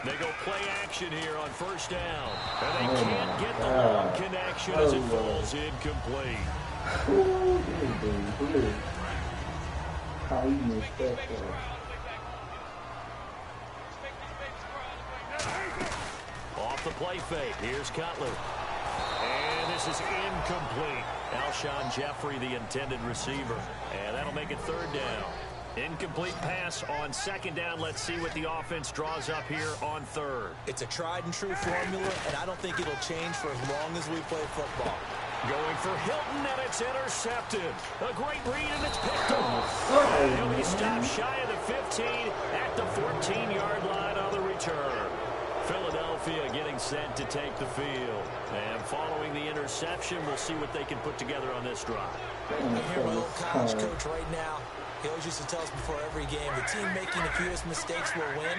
They go play action here on 1st down. And they can't get the long connection as it falls incomplete. Off the play fake. Here's Cutler. And this is incomplete. Alshon Jeffrey, the intended receiver. And that'll make it 3rd down. Incomplete pass on 2nd down. Let's see what the offense draws up here on 3rd. It's a tried and true formula, and I don't think it'll change for as long as we play football. Going for Hilton, and it's intercepted. A great read, and it's picked off. And he'll be stopped shy of the 15 at the 14-yard line on the return. Philadelphia getting set to take the field. And following the interception, we'll see what they can put together on this drive. I hear my old college coach right now. He always used to tell us before every game, the team making the fewest mistakes will win.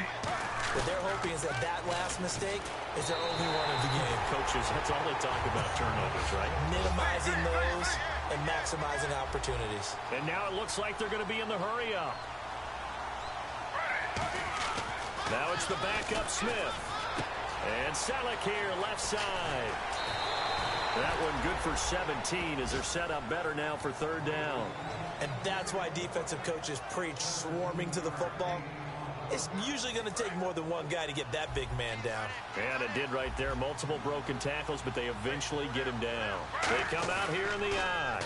What they're hoping is that last mistake is their only one of the game. Coaches, that's all they talk about, turnovers, right? Minimizing those and maximizing opportunities. And now it looks like they're going to be in the hurry up. Now it's the backup Smith. And Selleck here, left side. That one good for 17 as they're set up better now for 3rd down. And that's why defensive coaches preach swarming to the football. It's usually going to take more than one guy to get that big man down. And it did right there. Multiple broken tackles, but they eventually get him down. They come out here in the eye.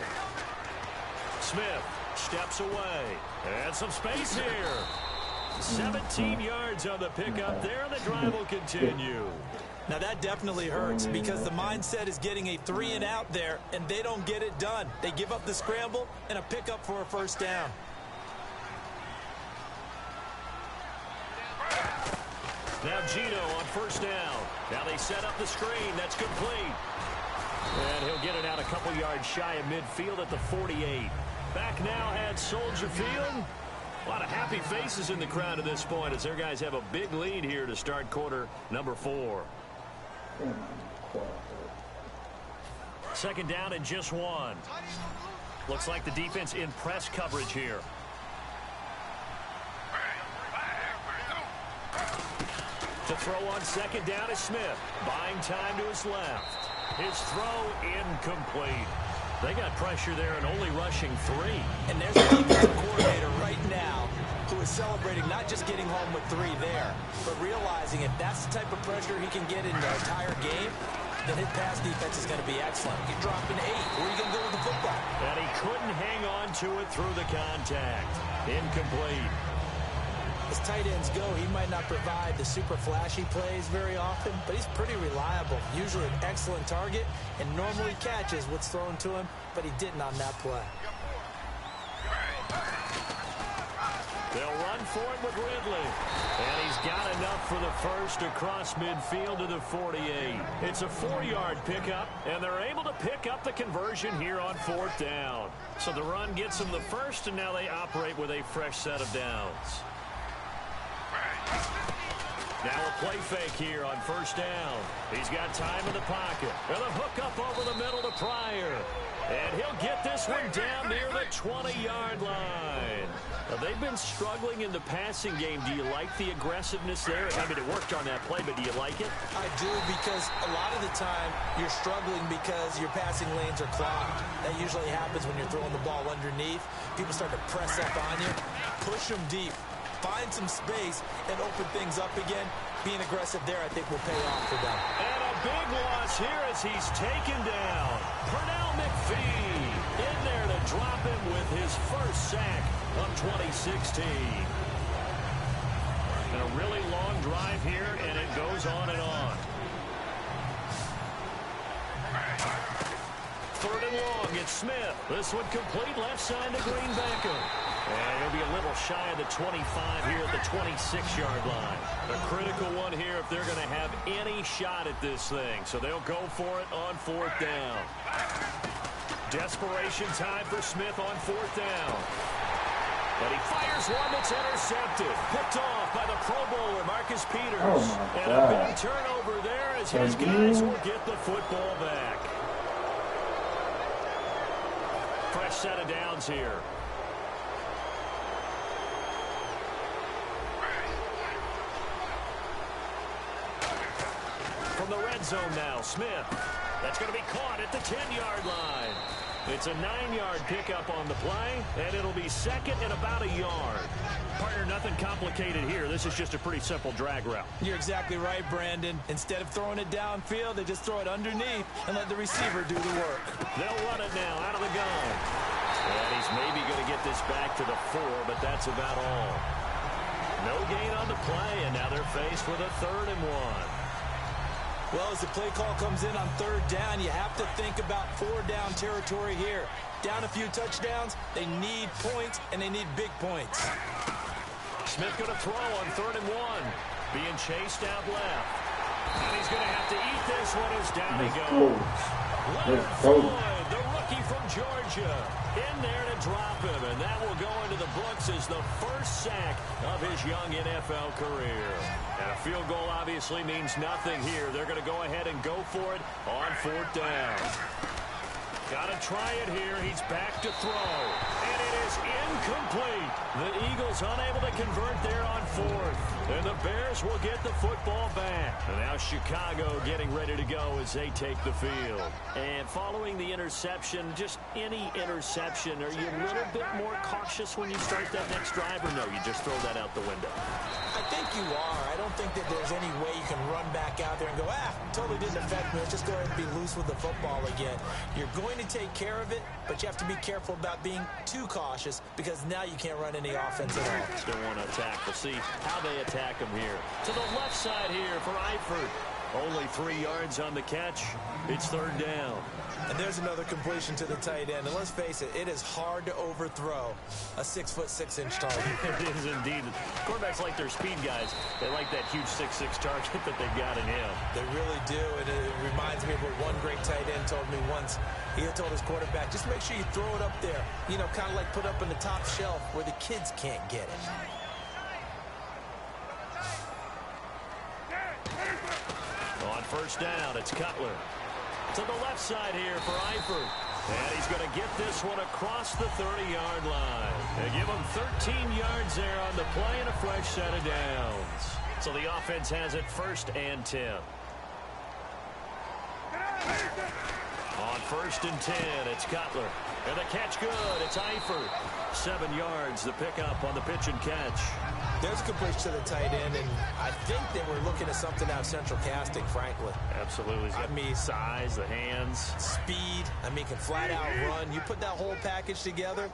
Smith steps away. And some space here. 17 yards on the pickup there. The drive will continue. Now that definitely hurts because the mindset is getting a 3-and-out there, and they don't get it done. They give up the scramble and a pickup for a 1st down. Now Gino on 1st down. Now they set up the screen. That's complete. And he'll get it out a couple yards shy of midfield at the 48. Back now at Soldier Field. A lot of happy faces in the crowd at this point as their guys have a big lead here to start quarter number 4. 2nd down and just 1. Looks like the defense in press coverage here. To throw on 2nd down is Smith. Buying time to his left. His throw incomplete. They got pressure there and only rushing 3. And there's a defensive coordinator right now who is celebrating not just getting home with 3 there, but realizing if that's the type of pressure he can get in the entire game, then his pass defense is going to be excellent. You're dropping 8. Where are you going to go with the football? And he couldn't hang on to it through the contact. Incomplete. As tight ends go, he might not provide the super flashy plays very often, but he's pretty reliable. Usually an excellent target and normally catches what's thrown to him, but he didn't on that play. They'll run for it with Ridley. And he's got enough for the first across midfield to the 48. It's a 4-yard pickup, and they're able to pick up the conversion here on 4th down. So the run gets them the first, and now they operate with a fresh set of downs. Now a play fake here on 1st down. He's got time in the pocket. And a hook up over the middle to Pryor. And he'll get this one down near the 20-yard line. Now, they've been struggling in the passing game. Do you like the aggressiveness there? I mean, it worked on that play, but do you like it? I do, because a lot of the time you're struggling because your passing lanes are clogged. That usually happens when you're throwing the ball underneath. People start to press up on you. Push them deep. Find some space and open things up again. Being aggressive there, I think, will pay off for them. And a big loss here as he's taken down. Pernell McPhee in there to drop him with his first sack of 2016. And a really long drive here, and it goes on and on. 3rd and long, it's Smith. This one complete left side to Greenbacker. And he'll be a little shy of the 25 here at the 26-yard line. A critical one here if they're going to have any shot at this thing. So they'll go for it on 4th down. Desperation time for Smith on 4th down. But he fires one that's intercepted. Picked off by the Pro Bowler, Marcus Peters. Oh and a big turnover there as his guys will get the football back. Fresh set of downs here. From the red zone now, Smith. That's going to be caught at the 10-yard line. It's a 9-yard pickup on the play, and it'll be second and about a yard. Partner, nothing complicated here. This is just a pretty simple drag route. You're exactly right, Brandon. Instead of throwing it downfield, they just throw it underneath and let the receiver do the work. They'll run it now out of the gun. And he's maybe going to get this back to the 4, but that's about all. No gain on the play, and now they're faced with a 3rd and 1. Well, as the play call comes in on 3rd down, you have to think about 4-down territory here. Down a few touchdowns, they need points, and they need big points. Smith going to throw on 3rd and 1. Being chased out left. And he's going to have to eat this one as down he goes. Leonard Floyd, the rookie from Georgia, in there to drop him. And that will go into the books as the first sack of his young NFL career. And a field goal obviously means nothing here. They're going to go ahead and go for it on 4th down. Got to try it here. He's back to throw. And it is incomplete. The Eagles unable to convert there on 4th. And the Bears will get the football back. And now Chicago getting ready to go as they take the field. And following the interception, just any interception, are you a little bit more cautious when you start that next drive, or no, you just throw that out the window? I think you are. I don't think that there's any way you can run back out there and go, totally didn't affect me. Let's just go ahead and be loose with the football again. You're going to take care of it, but you have to be careful about being too cautious because now you can't run any offense at all. Still want to attack. We'll see how they attack him here. To the left side here for Eifert. Only 3 yards on the catch. It's 3rd down. And there's another completion to the tight end. And let's face it, it is hard to overthrow a 6'6" target. It is indeed. Quarterbacks like their speed guys. They like that huge 6'6" target that they've got in him. They really do. And it reminds me of what one great tight end told me once. He had told his quarterback, just make sure you throw it up there. You know, kind of like put up on the top shelf where the kids can't get it. On 1st down, it's Cutler. To the left side here for Eifert. And he's going to get this one across the 30-yard line. They give him 13 yards there on the play and a fresh set of downs. So the offense has it 1st and 10. On 1st and 10, it's Cutler. And the catch good. It's Eifert. 7 yards, the pickup on the pitch and catch. There's a completion to the tight end, and I think they were looking at something out of central casting, frankly. Absolutely. He's got size, the hands. Speed. I mean, can flat out run. You put that whole package together,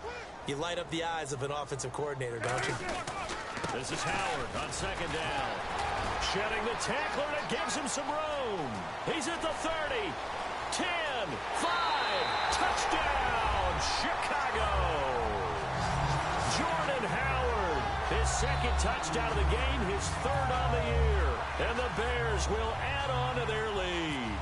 you light up the eyes of an offensive coordinator, don't you? This is Howard on 2nd down. Shedding the tackler, and it gives him some room. He's at the 30. 10, 5, touchdown, Chicago. Jordan Howard, his 2nd touchdown of the game, his 3rd on the year. And the Bears will add on to their lead.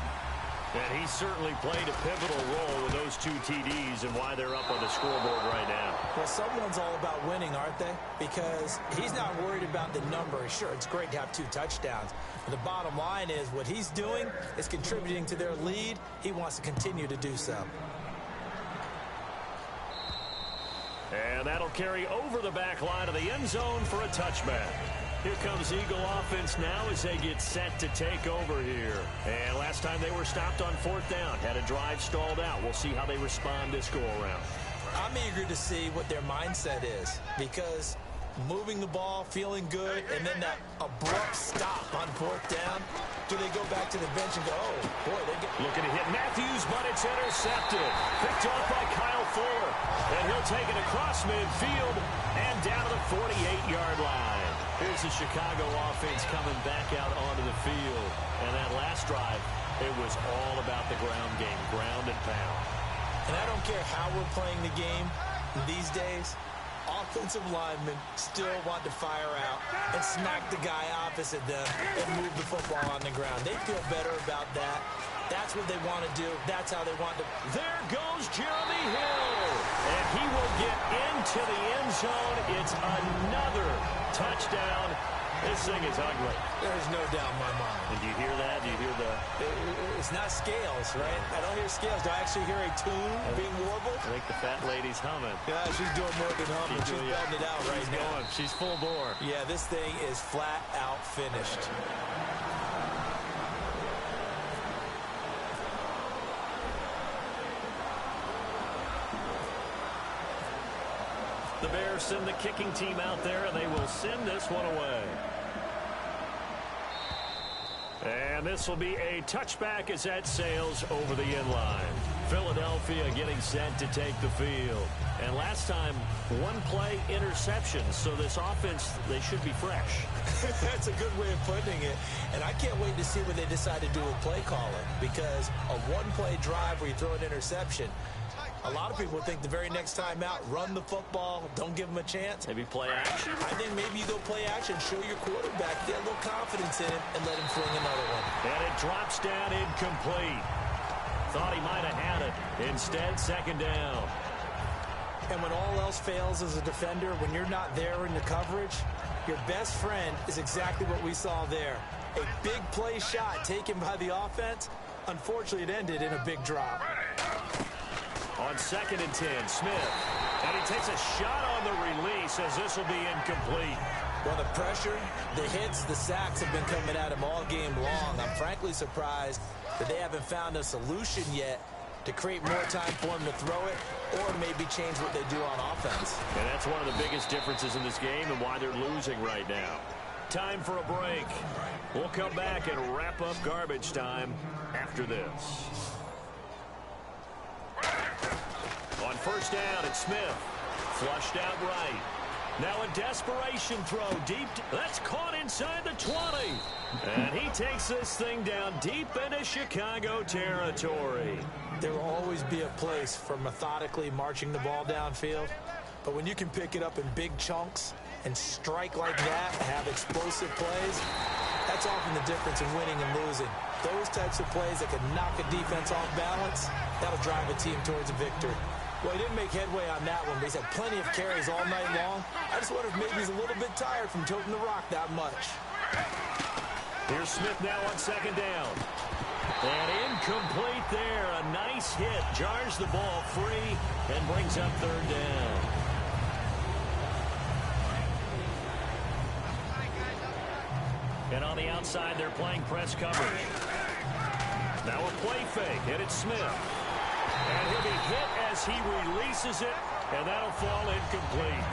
And he certainly played a pivotal role with those 2 TDs and why they're up on the scoreboard right now. Well, someone's all about winning, aren't they? Because he's not worried about the number. Sure, it's great to have 2 touchdowns. But the bottom line is what he's doing is contributing to their lead. He wants to continue to do so. And that'll carry over the back line of the end zone for a touchback. Here comes Eagle offense now as they get set to take over here. And last time they were stopped on 4th down, had a drive stalled out. We'll see how they respond this go-around. I'm eager to see what their mindset is because moving the ball, feeling good, and then that abrupt stop on 4th down. Do they go back to the bench and go, oh, boy, they get... Looking to hit Matthews, but it's intercepted. Picked off by Kyle Fuller. And he'll take it across midfield and down to the 48-yard line. Here's the Chicago offense coming back out onto the field. And that last drive, it was all about the ground game, ground and pound. And I don't care how we're playing the game these days, offensive linemen still want to fire out and smack the guy opposite them and move the football on the ground. They feel better about that. That's what they want to do. That's how they want to. There goes Jeremy Hill. And he will get into the end zone. It's another touchdown. This thing is ugly. There's no doubt in my mind. Did you hear that? Do you hear the... It's not scales, right? I don't hear scales. Do I actually hear a tune being warbled? I think the fat lady's humming. Yeah, she's doing more than humming. She's belting it out right now. She's full bore. Yeah, this thing is flat out finished. The Bears send the kicking team out there, and they will send this one away. And this will be a touchback as that sails over the end line. Philadelphia getting set to take the field. And last time, one play interception. So this offense, they should be fresh. That's a good way of putting it. And I can't wait to see what they decide to do with play calling. Because a one-play drive where you throw an interception, a lot of people think the very next time out, run the football, don't give them a chance. Maybe play action? I think maybe you go play action, show your quarterback, get a little confidence in him, and let him fling another one. And it drops down incomplete. Thought he might have had it. Instead, second down. And when all else fails as a defender, when you're not there in the coverage, your best friend is exactly what we saw there. A big play shot taken by the offense. Unfortunately, it ended in a big drop. On 2nd and 10, Smith. And he takes a shot on the release as this will be incomplete. Well, the pressure, the hits, the sacks have been coming at him all game long. I'm frankly surprised that they haven't found a solution yet to create more time for him to throw it or maybe change what they do on offense. And that's one of the biggest differences in this game and why they're losing right now. Time for a break. We'll come back and wrap up garbage time after this. On first down, it's Smith. Flushed out right. Now a desperation throw deep. That's caught inside the 20. And he takes this thing down deep into Chicago territory. There will always be a place for methodically marching the ball downfield. But when you can pick it up in big chunks and strike like that, have explosive plays, that's often the difference in winning and losing. Those types of plays that can knock a defense off balance, that'll drive a team towards a victory. Well, he didn't make headway on that one, but he's had plenty of carries all night long. I just wonder if maybe he's a little bit tired from toting the rock that much. Here's Smith now on second down. And incomplete there. A nice hit. Jars the ball free and brings up third down. And on the outside, they're playing press coverage. Now a play fake, and it's Smith. And he'll be hit as he releases it, and that'll fall incomplete.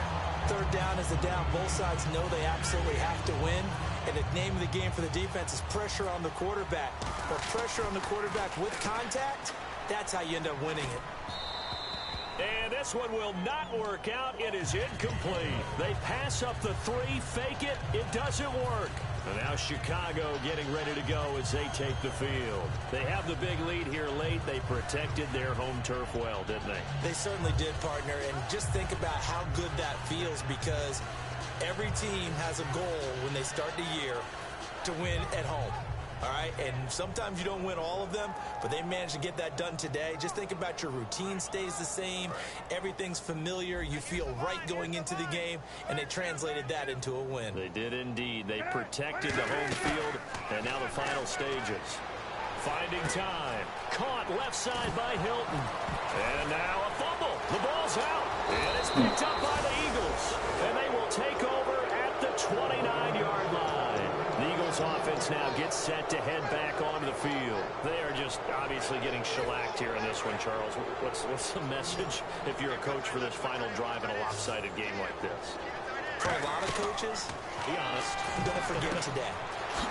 Third down is the down. Both sides know they absolutely have to win. And the name of the game for the defense is pressure on the quarterback. But pressure on the quarterback with contact, that's how you end up winning it. And this one will not work out. It is incomplete. They pass up the three, fake it. It doesn't work. And now Chicago getting ready to go as they take the field. They have the big lead here late. They protected their home turf well, didn't they? They certainly did, partner. And just think about how good that feels, because every team has a goal when they start the year to win at home. All right, and sometimes you don't win all of them, but they managed to get that done today. Just think about your routine stays the same. Everything's familiar. You feel right going into the game, and they translated that into a win. They did indeed. They protected the home field, and now the final stages. Finding time. Caught left side by Hilton. And now a fumble. The ball's out. And it's picked up by the Eagles. And they will take over at the 29-yard line. The Eagles offense now gets set to head back onto the field. They are just obviously getting shellacked here in this one, Charles. What's the message if you're a coach for this final drive in a lopsided game like this? For a lot of coaches, be honest, don't forget today.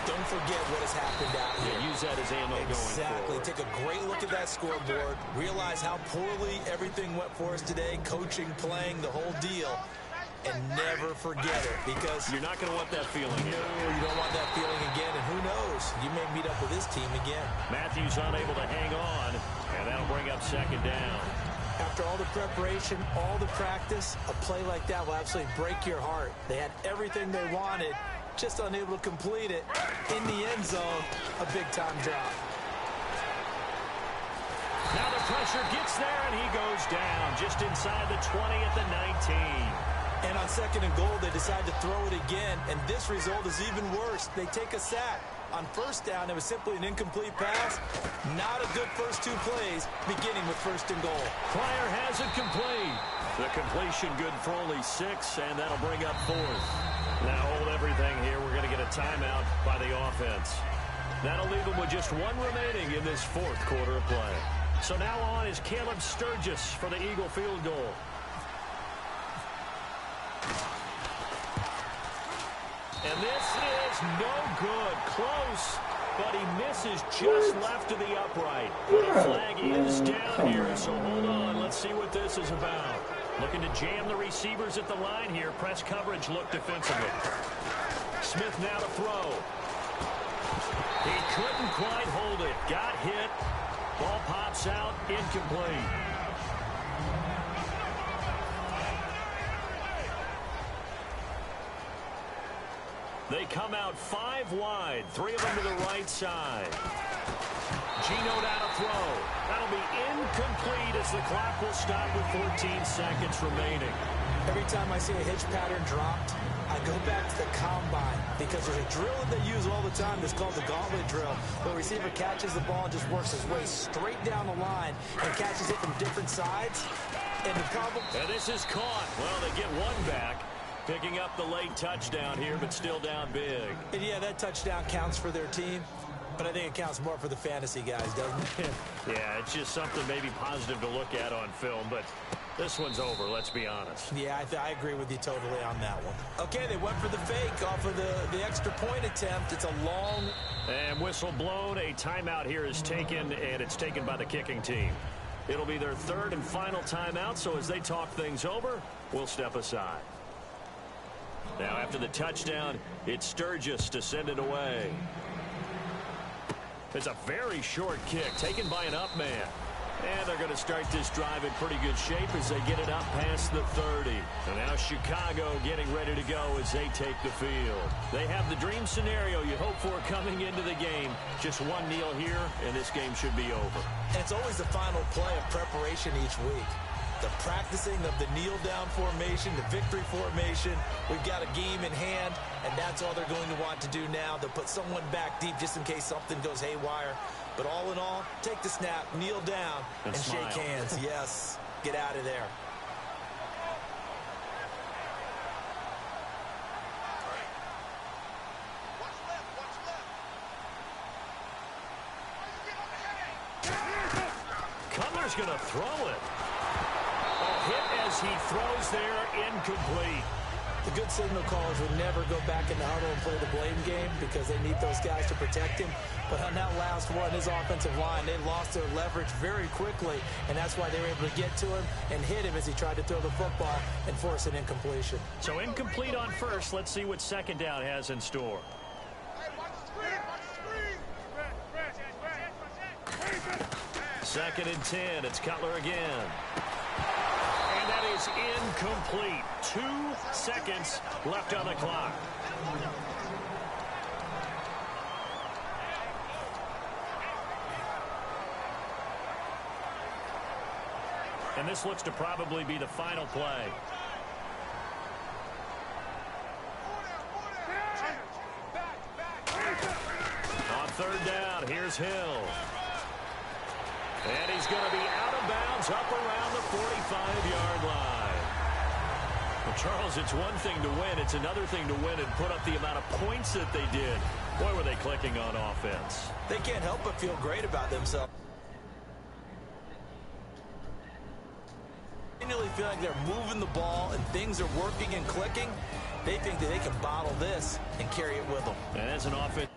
Don't forget what has happened out here. Yeah, use that as ammo going forward. Exactly. Take a great look at that scoreboard. Realize how poorly everything went for us today. Coaching, playing, the whole deal. And never forget it, because you're not going to want that feeling again. No, you don't want that feeling again. And who knows? You may meet up with this team again. Matthews unable to hang on, and that'll bring up second down. After all the preparation, all the practice, a play like that will absolutely break your heart. They had everything they wanted, just unable to complete it. In the end zone, a big-time drop. Now the pressure gets there, and he goes down just inside the 20 at the 19. And on 2nd and goal, they decide to throw it again, and this result is even worse. They take a sack. On 1st down, it was simply an incomplete pass. Not a good first 2 plays, beginning with 1st and goal. Pryor has it complete. The completion good for only 6, and that'll bring up 4th. Now hold everything here. We're going to get a timeout by the offense. That'll leave them with just 1 remaining in this 4th quarter of play. So now on is Caleb Sturgis for the Eagle field goal. And this is no good. Close, but he misses just left of the upright. But a flag is down here, so hold on. Let's see what this is about. Looking to jam the receivers at the line here. Press coverage look defensively. Smith now to throw. He couldn't quite hold it. Got hit. Ball pops out. Incomplete. They come out 5 wide. 3 of them to the right side. Gino down to throw. That'll be incomplete as the clock will stop with 14 seconds remaining. Every time I see a hitch pattern dropped, I go back to the combine because there's a drill that they use all the time that's called the gauntlet drill. The receiver catches the ball and just works his way straight down the line and catches it from different sides. And the problem... And this is caught. Well, they get 1 back. Picking up the late touchdown here, but still down big. And yeah, that touchdown counts for their team, but I think it counts more for the fantasy guys, doesn't it? Yeah, it's just something maybe positive to look at on film, but this one's over, let's be honest. Yeah, I agree with you totally on that one. Okay, they went for the fake off of the extra point attempt. It's a long... And whistle blown. A timeout here is taken, and it's taken by the kicking team. It'll be their 3rd and final timeout, so as they talk things over, we'll step aside. Now, after the touchdown, it's Sturgis to send it away. It's a very short kick taken by an up man. And they're going to start this drive in pretty good shape as they get it up past the 30. And now Chicago getting ready to go as they take the field. They have the dream scenario you hope for coming into the game. Just 1 kneel here, and this game should be over. And it's always the final play of preparation each week. The practicing of the kneel-down formation, the victory formation. We've got a game in hand, and that's all they're going to want to do now. They'll put someone back deep just in case something goes haywire. But all in all, take the snap, kneel down, and shake hands. Yes, get out of there. Cutler's going to throw it. Hit as he throws there, incomplete. The good signal callers would never go back in the huddle and play the blame game because they need those guys to protect him. But on that last one, his offensive line, they lost their leverage very quickly, and that's why they were able to get to him and hit him as he tried to throw the football and force an incompletion. So incomplete on 1st. Let's see what 2nd down has in store. Second and 10. It's Cutler again. And that is incomplete. 2 seconds left on the clock. And this looks to probably be the final play. On 3rd down, here's Hill. And he's going to be out of bounds up around the 45-yard line. Well, Charles, it's one thing to win. It's another thing to win and put up the amount of points that they did. Boy, were they clicking on offense. They can't help but feel great about themselves. Continually feel like they're moving the ball and things are working and clicking. They think that they can bottle this and carry it with them. And as an offense.